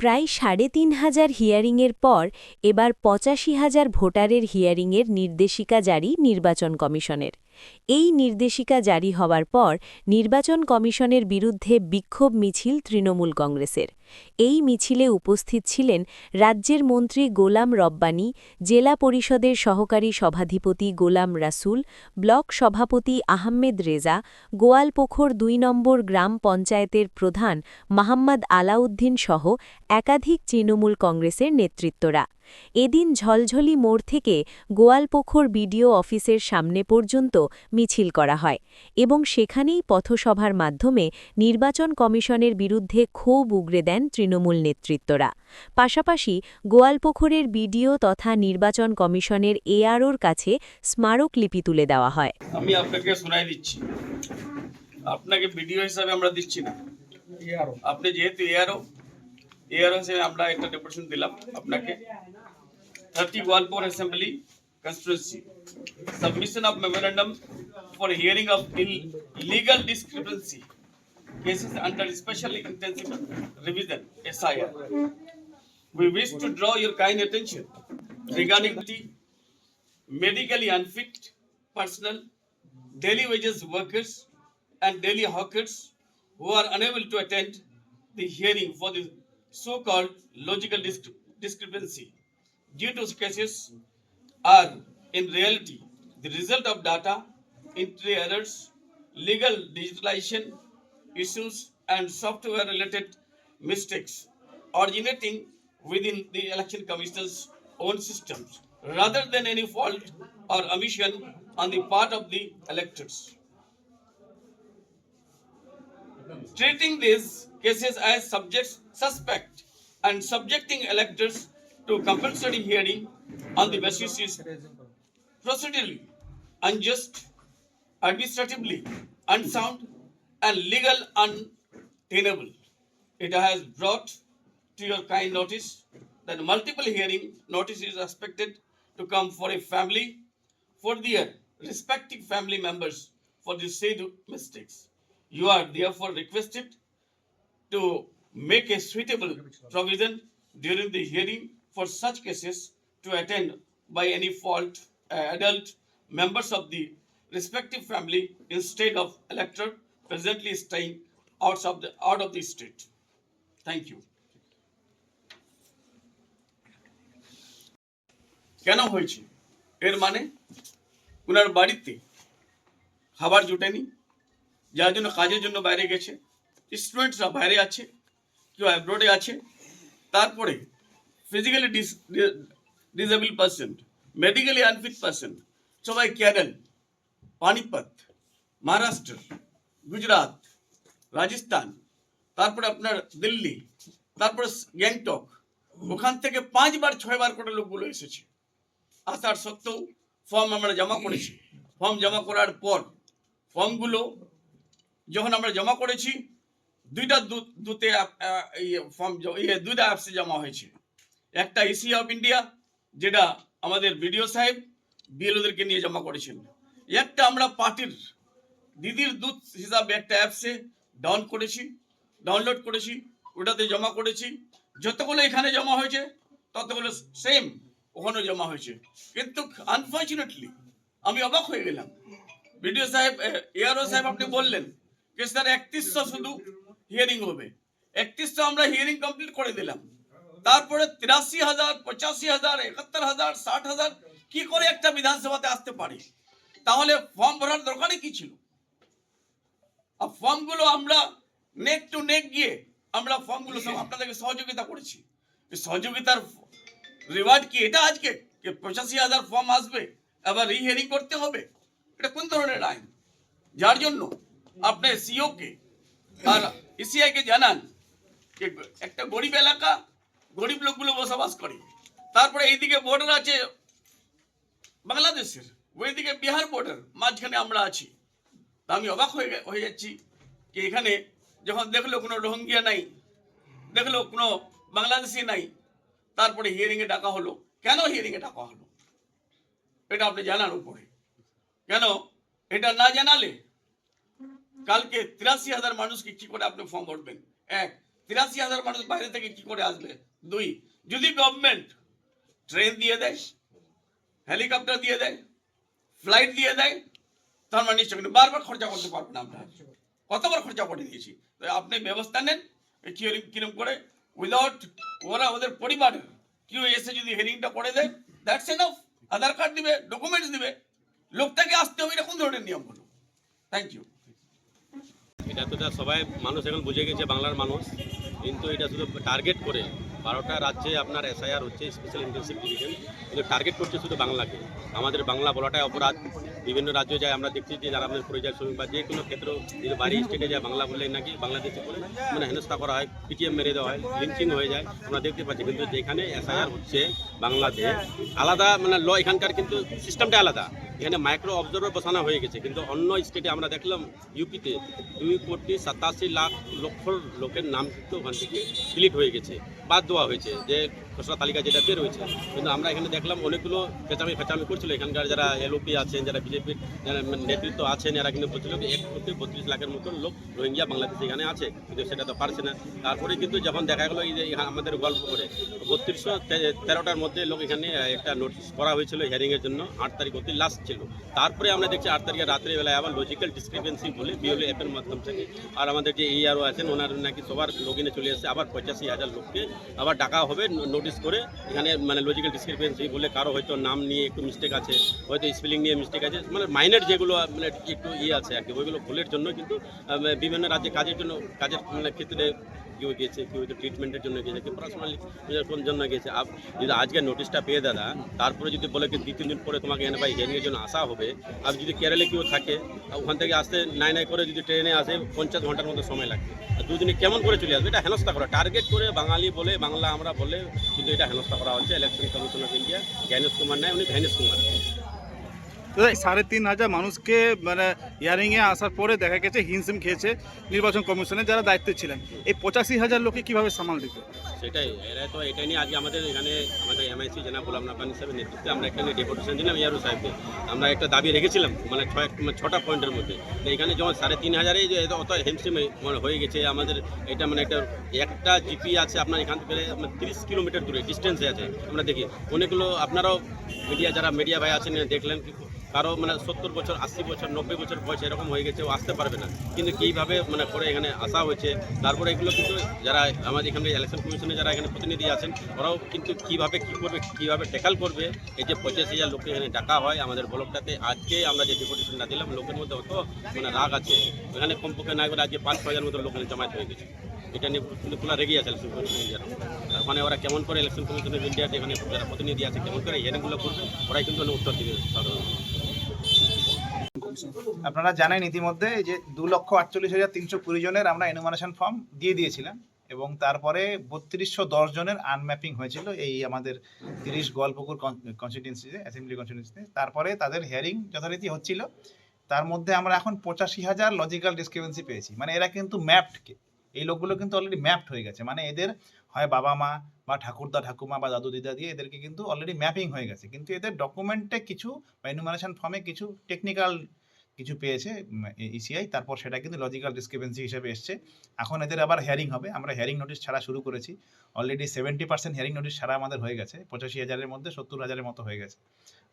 প্রায় ৩,৫০০ হিয়ারিংয়ের পর এবার ৮৫,০০০ ভোটারের হিয়ারিংয়ের নির্দেশিকা জারি নির্বাচন কমিশনের। এই নির্দেশিকা জারি হওয়ার পর নির্বাচন কমিশনের বিরুদ্ধে বিক্ষোভ মিছিল তৃণমূল কংগ্রেসের। এই মিছিলে উপস্থিত ছিলেন রাজ্যের মন্ত্রী গোলাম রব্বানী, জেলা পরিষদের সহকারী সভাধিপতি গোলাম রাসুল, ব্লক সভাপতি আহমেদ রেজা, গোয়ালপোখর ২ নম্বর গ্রাম পঞ্চায়েতের প্রধান মাহমদ আলাউদ্দিন সহ একাধিক তৃণমূল কংগ্রেসের নেতৃত্বরা। এদিন ঝলঝলি মোড় থেকে গোয়ালপোখর বিডিও অফিসের সামনে পর্যন্ত মিছিল করা হয় এবং সেখানেই পথসভার মাধ্যমে নির্বাচন কমিশনের বিরুদ্ধে ক্ষোভ উগরে দেন তৃণমূল নেতৃত্বরা। পাশাপাশি গোয়ালপোখরের বিডিও তথা নির্বাচন কমিশনের এআরওর কাছে স্মারকলিপি তুলে দেওয়া হয়। আমি আপনাকে শোনাই দিচ্ছি, আপনাকে বিডিও হিসাবে আমরা দিচ্ছি না, আপনি যেহেতু এআরও হিসেবে আমরা একটা ডেপুটেশন দিলাম আপনাকে। 30 Goalpur assembly constituency submission of memorandum for hearing of illegal discrepancy cases under special intensive revision SIR. We wish to draw your kind attention regarding the medically unfit personnel, daily wages workers and daily hawkers who are unable to attend the hearing for the so-called logical discrepancy. Due to cases are in reality the result of data entry errors, legal digitalization issues and software related mistakes originating within the election commission's own systems rather than any fault or omission on the part of the electors. Treating these cases as suspect and subjecting electors to compulsory hearing on the basis is procedurally unjust, administratively unsound, and legal untenable. It has brought to your kind notice that multiple hearing notice is expected to come for a family, for their respective family members for the said mistakes. You are therefore requested to make a suitable provision during the hearing for such cases to attend by any fault adult members of the respective family instead of elector presently staying out of the state. Thank you. কেন হয়েছে? এর মানে ওনার বাড়িতে খাবার জোটেনি, যার জন্য কাজের জন্য বাইরে গেছে, স্টুডেন্টসরা বাইরে আছে, কেউ অ্যাব্রোডে আছে, তারপরে physically disable person, medically unfit person সবাই কেরল, পানিপত, মহারাষ্ট্র, গুজরাট, রাজস্থান, তারপরে আপনার দিল্লি, তারপরে গ্যাংটক, ওখান থেকে 5 বার 6 বার করে লোকগুলো এসেছে। আসার সত্ত্বেও ফর্ম আমরা জমা করেছি। ফর্ম জমা করার পর ফর্মগুলো যখন আমরা জমা করেছি, দুইটা অ্যাপসে জমা হয়েছে। একটা ইসি অফ ইন্ডিয়া, যেটা আমাদের বিডিও সাহেব বিএলওদেরকে নিয়ে জমা করেছেন। একটা আমরা পার্টির দিদির দুধ হিসাবে একটা অ্যাপসে ডাউনলোড করেছি, ওটাতে জমা করেছি। যতগুলো এখানে জমা হয়েছে ততগুলো সেম ওখানেও জমা হয়েছে। কিন্তু আনফর্চুনেটলি আমি অবাক হয়ে গেলাম, বিডিও সাহেব এআরও সাহেব আপনি বললেন যে স্যার 3100 শুধু হিয়ারিং হবে। 3100 আমরা হিয়ারিং কমপ্লিট করে দিলাম। তারপরে 83,000, 85,000, 71,000, 60,000 কি করে একটা বিধানসভাতে আসতে পারে? তাহলে ফর্ম ভরার দরকারই কি ছিল? আর ফর্মগুলো আমরা নেক টু নেক গিয়ে আমরা ফর্মগুলো সব আপনাদেরকে সহযোগিতা করেছি। সহযোগিতার রিওয়ার্ড কি এটা? আজকে 85,000 ফর্ম আসবে, আবার রিহিয়ারিং করতে হবে? এটা কোন ধরনের আইন? যার জন্য আপনি সিওকে আর ইসিআইকে জানান যে একটা গরিব এলাকা, গরিব লোকগুলো বসবাস করে, তারপরে এইদিকে বর্ডার আছে বাংলাদেশের, ওইদিকে বিহার বর্ডার, মাঝখানে আমরা আছি। তা আমি অবাক হয়ে যাচ্ছি যে এখানে যখন দেখলো কোনো রোহিঙ্গিয়া নাই, দেখলো কোনো বাংলাদেশি নাই, তারপরে হিয়ারিংয়ে ডাকা হলো। কেন হিয়ারিংয়ে ডাকা হলো এটা আপনি জানার উপরে। কেন এটা না জানালে কালকে 83,000 মানুষকে কি করে আপনি ফর্ম ভরবেন? এক, 83,000 মানুষ বাইরে থেকে কি করে আসবে? 2, যদি গভর্নমেন্ট ট্রেন দিয়ে দেয়, হেলিকপ্টার দিয়ে দেয়, ফ্লাইট দিয়ে দেয়, তার মানে নিশ্চয় কিন্তু বারবার খরচা করতে পারবো না আমরা। কতবার খরচা করে দিয়েছি। তো আপনি ব্যবস্থা নেন কিরম করে, উইদাউট ওরা ওদের পরিবার কেউ এসে যদি হেয়ারিংটা করে দেয়, দ্যাটস এনাফ। আধার কার্ড দিবে, ডকুমেন্টস দিবে, লোকটাকে আসতে হবে, এটা কোন ধরনের নিয়ম হলো? Thank you. এটা তো সবাই মানুষ এখন বুঝে গেছে, বাংলার মানুষ, কিন্তু এটা শুধু টার্গেট করে 12টা রাজ্যে আপনার এসআইআর হচ্ছে, স্পেশাল ইন্টেনসিভ ডিভিশন, কিন্তু টার্গেট করছে শুধু বাংলাকে। আমাদের বাংলা বলাটাই অপরাধ। বিভিন্ন রাজ্যে যায় আমরা দেখছি যে যারা আমাদের পরিযায়ী শ্রমিক বা যে কোনো ক্ষেত্র যদি বাড়ি স্টেটে যায় বাংলা বললে নাকি বাংলাদেশে বলে মানে হেনস্থা করা হয়, পিটিএম মেরে দেওয়া হয়, লিঞ্চিং হয়ে যায়, আমরা দেখতে পাচ্ছি। কিন্তু যেখানে এসআইআর হচ্ছে বাংলাতে আলাদা মানে ল, এখানকার কিন্তু সিস্টেমটা আলাদা। এখানে মাইক্রো অবজারভার বসানো হয়ে গেছে, কিন্তু অন্য স্টেটে আমরা দেখলাম ইউপিতে 2,87,00,000 লোকের নাম কিন্তু ওখান থেকে ডিলিট হয়ে গেছে, বাদ দেওয়া হয়েছে, যে খসড়া তালিকা যেটা বের হয়েছে। কিন্তু আমরা এখানে দেখলাম অনেকগুলো ফেচামি করছিল এখানকার যারা এলওপি আছেন, যারা বিজেপির যারা নেতৃত্ব আছেন, এরা কিন্তু বলছিল যে 1 কোটি 32 লাখের মতো লোক রোহিঙ্গা বাংলাদেশে এখানে আছে, কিন্তু সেটা তো পারছে না। তারপরে কিন্তু যখন দেখা গেলো এই যে আমাদের গল্প করে 3213টার মধ্যে লোক এখানে একটা নোটিশ করা হয়েছিল হিয়ারিংয়ের জন্য, 8 তারিখ অবধি লাস্ট ছিল। তারপরে আমরা দেখছি 8 তারিখে রাত্রিবেলায় আবার লজিক্যাল ডিসক্রিপেন্সি বলে বিওলি অ্যাপের মাধ্যম থেকে, আর আমাদের যে ERO আছেন ওনার নাকি সবার লগইনে চলে এসেছে, আবার 85,000 লোককে আবার ডাকা হবে নোটিশ করে। এখানে মানে লজিক্যাল ডিসক্রিপেন্সি বলে কারো হয়তো নাম নিয়ে একটু মিস্টেক আছে, হয়তো স্পেলিং নিয়ে মিস্টেক আছে, মানে মাইনর যেগুলো মানে একটু আছে আর কি, ওইগুলো ভুলের জন্য কিন্তু বিভিন্ন রাজ্যে কাজের মানে ক্ষেত্রে কেউ গেছে, কেউ হয়তো ট্রিটমেন্টের জন্য গেছে, কেউ পার্সোনালি কোন জন্য গেছে। যদি আজকে নোটিশটা পেয়ে দাদা, তারপরে যদি বলে কি 2-3 দিন পরে তোমাকে এনে ভাই হিয়ারিংয়ের জন্য আসা হবে, আর যদি কেরালে কেউ থাকে ওখান থেকে আসতে নাই করে যদি ট্রেনে আসে 50 ঘন্টার মতো সময় লাগবে, আর 2 দিনে কেমন করে চলে আসবে? এটা হেনস্থা করা, টার্গেট করে বাঙালি বলে বাংলা আমরা বলে কিন্তু এটা হেনস্থা করা হচ্ছে। Election commission of India, Gyanesh Kumar নাই, উনি ভ্যানেশ কুমার। 3,500 মানুষকে মানে হিয়ারিংয়ে আসার পরে দেখা গেছে হিমশিম খেয়েছে নির্বাচন কমিশনের যারা দায়িত্বে ছিলেন। এই 85,000 লোককে কীভাবে সামাল দিত? সেটাই, এরা তো এটাই নিয়ে আজকে আমাদের এখানে আমাদের MIC জেনা গোলাম নাবান সাহেবের নেতৃত্বে আমরা এখানে ডেপুটেশন দিলাম ইয়ারু সাহেবকে। আমরা একটা দাবি রেখেছিলাম মানে 6টা পয়েন্টের মধ্যে। এখানে যেমন 3,500 যে অত হিমশিম হয়ে গেছে আমাদের, এটা মানে একটা জিপি আছে আপনার এখান থেকে 30 কিলোমিটার দূরে ডিস্টেন্সে আছে। আমরা দেখি অনেকগুলো আপনারাও যারা মিডিয়া ভাই আছেন দেখলেন, কারো মানে 70 বছর 80 বছর 90 বছর বয়স এরকম হয়ে গেছে, ও আসতে পারবে না, কিন্তু কীভাবে মানে করে এখানে আসা হয়েছে। তারপরে এগুলো কিন্তু যারা আমাদের এখানে ইলেকশন কমিশনে যারা এখানে প্রতিনিধি আছেন ওরাও কিন্তু কীভাবে কী করবে, কীভাবে ট্যাকল করবে। এই যে 85,000 লোককে এখানে ডাকা হয় আমাদের ব্লকটাতে, আজকে আমরা যে ডেপুটেশনটা দিলাম লোকের মধ্যে অত মানে রাগ আছে, এখানে কমপক্ষে না করে আজকে 5-6 মতো লোক এখানে জমায়েত হয়ে গেছে। এটা নিয়ে কিন্তু খোলা রেগে আছে ইলেকশন কমিশন ইন্ডিয়ার। ওখানে ওরা কেমন করে ইলেকশন কমিশন অফ ইন্ডিয়ার এখানে যারা প্রতিনিধি আছে কেমন করে হিয়ারিংগুলো করবে, ওরাই কিন্তু উত্তর দিবে সাধারণত। আপনারা জানেন ইতিমধ্যে যে 2,48,320 জনের আমরা এনুমারেশন ফর্ম দিয়ে দিয়েছিলাম, এবং তারপরে 3210 জনের আনম্যাপিং হয়েছিল এই আমাদের 30 গোয়ালপুকুর কনস্টিটিউয়েন্সিতে, অ্যাসেম্বলি কনস্টিটিউয়েন্সিতে। তারপরে তাদের হিয়ারিং যথারীতি হচ্ছিল। তার মধ্যে আমরা এখন 85,000 লজিক্যাল ডিসক্রিপেন্সি পেয়েছি। মানে এরা কিন্তু ম্যাপড, এই লোকগুলো কিন্তু অলরেডি ম্যাপড হয়ে গেছে। মানে এদের হয় বাবা মা বা ঠাকুরদা ঠাকুমা বা দাদু দিদা দিয়ে এদেরকে কিন্তু অলরেডি ম্যাপিং হয়ে গেছে, কিন্তু এদের ডকুমেন্টে কিছু বা এনুমারেশন ফর্মে কিছু টেকনিক্যাল কিছু পেয়েছে ইসিআই, তারপর সেটা কিন্তু লজিক্যাল ডিসক্রিপেন্সি হিসেবে এসছে। এখন এদের আবার হিয়ারিং হবে। আমরা হিয়ারিং নোটিশ ছাড়া শুরু করেছি, অলরেডি 70% হিয়ারিং নোটিশ ছাড়া আমাদের হয়ে গেছে। 85,000-এর মধ্যে 70,000-এর মতো হয়ে গেছে।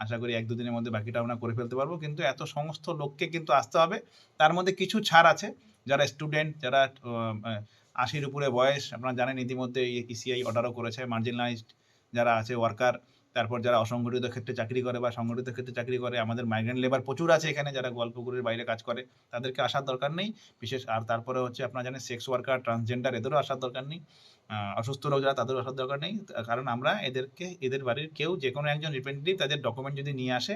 আশা করি 1-2 দিনের মধ্যে বাকিটা আমরা করে ফেলতে পারবো। কিন্তু এত সমস্ত লোককে কিন্তু আসতে হবে। তার মধ্যে কিছু ছাড় আছে, যারা স্টুডেন্ট, যারা 80-র উপরে বয়স, আপনারা জানেন ইতিমধ্যে ইসিআই অর্ডারও করেছে। মার্জিনালাইজড যারা আছে ওয়ার্কার, তারপর যারা অসংগঠিত ক্ষেত্রে চাকরি করে বা সংগঠিত ক্ষেত্রে চাকরি করে, আমাদের মাইগ্রেন্ট লেবার প্রচুর আছে এখানে যারা গোয়ালপুকুরের বাইরে কাজ করে, তাদেরকে আসার দরকার নেই বিশেষ। আর তারপরে হচ্ছে আপনারা জানেন সেক্স ওয়ার্কার, ট্রান্সজেন্ডার, এদেরও আসার দরকার নেই। অসুস্থ লোক যারা, তাদেরও আসার দরকার নেই। কারণ আমরা এদের বাড়ির কেউ যে কোনো একজন রিপ্রেজেন্টেটিভ তাদের ডকুমেন্ট যদি নিয়ে আসে,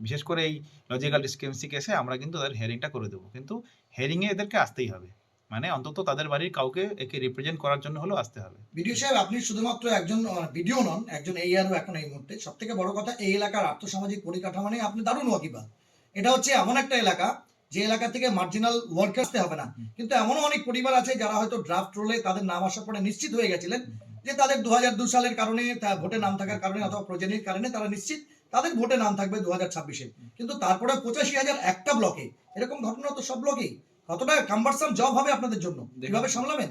বিশেষ করে এই লজিক্যাল ডিসক্রিপেন্সি কেসে, আমরা কিন্তু তাদের হিয়ারিংটা করে দেবো। কিন্তু হিয়ারিংয়ে এদেরকে আসতেই হবে, মানে অন্তত তাদের বাড়ির কাউকে একে রিপ্রেজেন্ট করার জন্য হলেও আসতে হবে। বিডিও সাহেব, আপনি শুধুমাত্র একজন বিডিও নন, একজন ARO এখন এই মুহূর্তে। সব থেকে বড় কথা, এই এলাকার আর্থসামাজিক পরিকাঠামো নিয়ে আপনি দারুণ ওয়াকিবহাল। এটা হচ্ছে এমন একটা এলাকা যে এলাকা থেকে মার্জিনাল ওয়ার্কার আসতে হবে না, কিন্তু এমনও অনেক পরিবার আছে যারা হয়তো ড্রাফট রোলে তাদের নাম আসার পরে নিশ্চিত হয়ে গেছিলেন যে তাদের 2002 সালের কারণে, ভোটে নাম থাকার কারণে অথবা প্রজন্মের কারণে তারা নিশ্চিত তাদের ভোটে নাম থাকবে 2026-এ, কিন্তু তারপরে 85,000 একটা ব্লকে, এরকম ঘটনা তো সব ব্লকেই কতটা কাম্বারসাম জব হবে আপনাদের জন্য, কিভাবে সামলাবেন?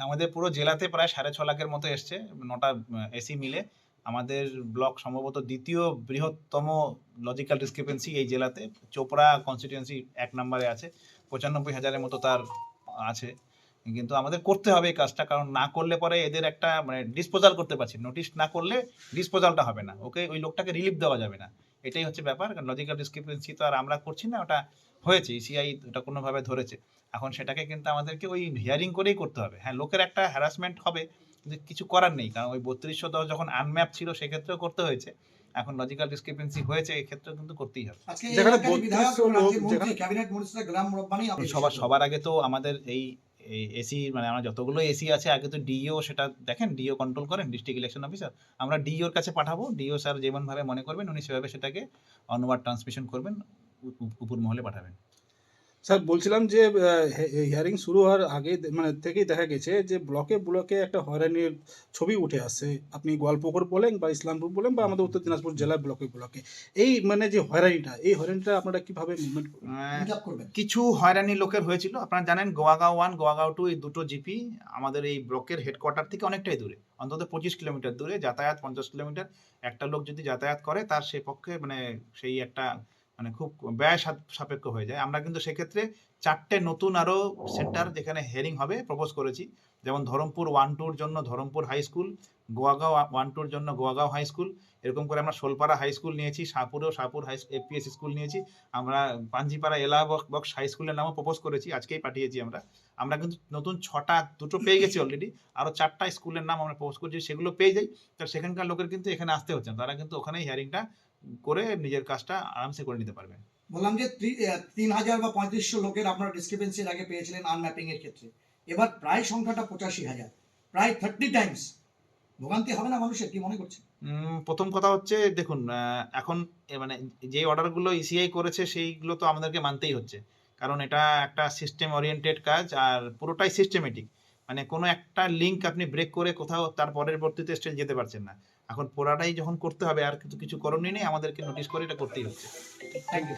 আমাদের পুরো জেলাতে প্রায় 6.5 লাখের মতো এসছে, 9টা এসি মিলে। আমাদের ব্লক সম্ভবত দ্বিতীয় বৃহত্তম লজিক্যাল ডিসক্রিপেন্সি এই জেলাতে। চোপড়া কনস্টিটিউয়েন্সি 1 নম্বরে আছে, 95,000-এর মতো তার আছে। কিন্তু আমাদের করতে হবে এই কাজটা, কারণ না করলে পরে এদের একটা মানে ডিসপোজাল করতে পারছি, নোটিশ না করলে ডিসপোজালটা হবে না, ওকে ওই লোকটাকে রিলিফ দেওয়া যাবে না। এটাই হচ্ছে ব্যাপার। কারণ লজিক্যাল ডিসক্রিপেন্সি তো আর আমরা করছি না, ওটা হয়েছে, ইসিআই ওটা কোনোভাবে ধরেছে। এখন সেটাকে কিন্তু আমাদেরকে ওই হিয়ারিং করেই করতে হবে। হ্যাঁ, লোকের একটা হ্যারাসমেন্ট হবে, কিন্তু কিছু করার নেই, কারণ ওই 3210 যখন আনম্যাপ ছিল সেক্ষেত্রেও করতে হয়েছে, এখন লজিক্যাল ডিসক্রিপেন্সি হয়েছে, এক্ষেত্রেও কিন্তু করতেই হবে। আজকে এই যেখানে এলাকারই বিধায়ক 3200 লোক, রাজ্যের মন্ত্রী, যেখানে- ক্যাবিনেট মন্ত্রী গ্রাম রব্বানি সবার আগে তো আমাদের এই এসি মানে আমরা যতগুলো এসি আছে আগে তো ডিও সেটা দেখেন, ডিও কন্ট্রোল করেন, ডিস্ট্রিক্ট ইলেকশন অফিসার। আমরা ডিওর কাছে পাঠাবো, ডিও স্যার যেমনভাবে মনে করবেন উনি সেভাবে সেটাকে অনওয়ার্ড ট্রান্সমিশন করবেন, উপর মহলে পাঠাবেন। স্যার বলছিলাম যে হিয়ারিং শুরু হওয়ার আগে মানে থেকেই দেখা গেছে যে ব্লকে ব্লকে একটা হয়রানির ছবি উঠে আসে, আপনি গোয়ালপুকুর বলেন বা ইসলামপুর বলেন বা আমাদের উত্তর দিনাজপুর জেলার ব্লকে ব্লকে এই মানে যে হয়রানিটা আপনারা কিভাবে মুভমেন্ট করবেন? কিছু হয়রানি লোকের হয়েছিল। আপনারা জানেন গোয়াগাঁও 1, গোয়াগাঁও 2 এই দুটো জিপি আমাদের এই ব্লকের হেডকোয়ার্টার থেকে অনেকটাই দূরে, অন্তত 25 কিলোমিটার দূরে, যাতায়াত 50 কিলোমিটার। একটা লোক যদি যাতায়াত করে তার সে পক্ষে মানে সেই একটা মানে খুব ব্যয় সাপেক্ষ হয়ে যায়। আমরা কিন্তু সেক্ষেত্রে 4টে নতুন আরও সেন্টার যেখানে হিয়ারিং হবে প্রপোজ করেছি। যেমন ধরমপুর 1-2-র জন্য ধরমপুর হাই স্কুল, গোয়াগাঁও 1-2-র জন্য গোয়াগাঁও হাই স্কুল, এরকম করে আমরা শোলপাড়া হাই স্কুল নিয়েছি, শাহপুরেও শাহপুর হাই এপিএস স্কুল নিয়েছি, আমরা পাঞ্জিপাড়া এলা বক্স হাই স্কুলের নামও প্রপোজ করেছি, আজকেই পাঠিয়েছি আমরা। আমরা কিন্তু নতুন 6টা, 2টো পেয়ে গেছি অলরেডি, আরও 4টা স্কুলের নাম আমরা প্রপোজ করছি, সেগুলো পেয়ে যাই। তার সেখানকার লোকের কিন্তু এখানে আসতে হচ্ছে না, তারা কিন্তু ওখানেই হিয়ারিংটা করে নিজের কাজটা আরামসে করে নিতে পারবে। বললাম যে 3000 বা 3500 লোকের আপনারা ডিসক্রিপেন্সির আগে পেয়েছিলেন আনম্যাপিং এর ক্ষেত্রে, এবার প্রায় সংখ্যাটা 85,000, প্রায় 30 টাইমস। ভোগান্তি হবে না মানুষের, কি মনে করছে? প্রথম কথা হচ্ছে দেখুন, এখন মানে যে অর্ডারগুলো ইসিআই করেছে সেইগুলো তো আমাদেরকে মানতেই হচ্ছে, কারণ এটা একটা সিস্টেম ওরিয়েন্টেড কাজ আর পুরোটাই সিস্টেমেটিক। মানে কোনো একটা লিঙ্ক আপনি ব্রেক করে কোথাও তার পরবর্তীতে স্টেজ যেতে পারছেন না। এখন পুরাটাই যখন করতে হবে আর কিছু করণীয় নেই, আমাদেরকে নোটিশ করে এটা করতেই হচ্ছে। Thank you.